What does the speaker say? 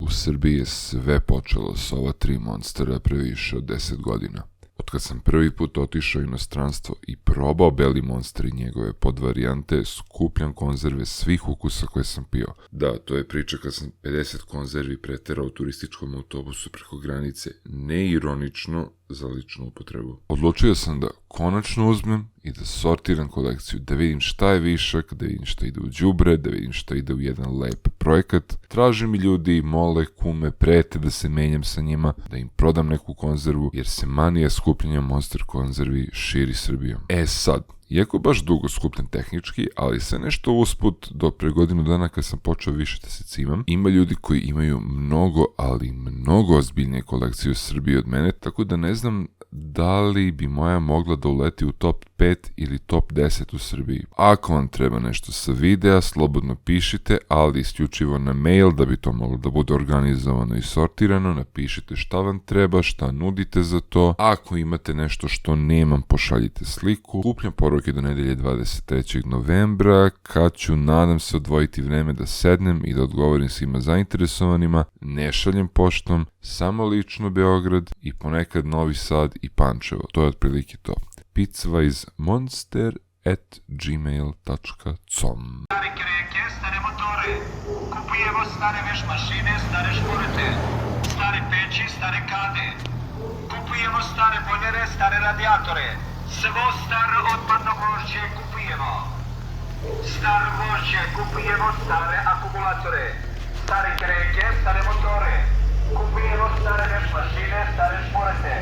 U Srbiji je sve počelo s ova 3 monstera pre više od 10 godina. Otkad sam prvi put otišao u inostranstvo i probao Beli Monster i njegove podvarijante, skupljam konzerve svih ukusa koje sam pio. Da, to je priča kad sam 50 konzervi preterao u turističkom autobusu preko granice, neironično za ličnu upotrebu. Odlučio sam da konačno uzmem i da sortiram kolekciju, da vidim šta je višak, da vidim šta ide u đubre, da vidim šta ide u jedan lep projekat. Traže mi ljudi, mole, kume, prete da se menjam sa njima, da im prodam neku konzervu, jer se manija skupljanja Monster konzervi širi Srbijom. Sad, iako baš dugo skupljam tehnički, ali sve nešto usput do pre godinu dana kad sam počeo više da se cimam, ima ljudi koji imaju mnogo, ali mnogo ozbiljnije kolekcije u Srbiji od mene, tako da ne znam da li bi moja mogla da uleti u top 5 ili top 10 u Srbiji. Ako vam treba nešto sa videa, slobodno pišite, ali isključivo na mail da bi to moglo da bude organizovano i sortirano. Napišite šta vam treba, šta nudite za to. Ako imate nešto što nemam, pošaljite sliku. Kupljam poruke do nedelje 23. novembra, kad ću, nadam se, odvojiti vreme da sednem i da odgovorim svima zainteresovanima. Ne šaljem poštom, samo lično Beograd i ponekad Novi Sad i Pančevo. To je otprilike to. pizzweismonster@gmail.com. Stare kreke, stare motore, kupujemo stare veš mašine, stare šporete, stare peći, stare kade, kupujemo stare bojlere, stare radijatore, svo staro otpadno gvožđe kupujemo, staro gvožđe kupujemo, stare akumulatore, stare kreke, stare motore, kupujemo stare veš mašine, stare šporete,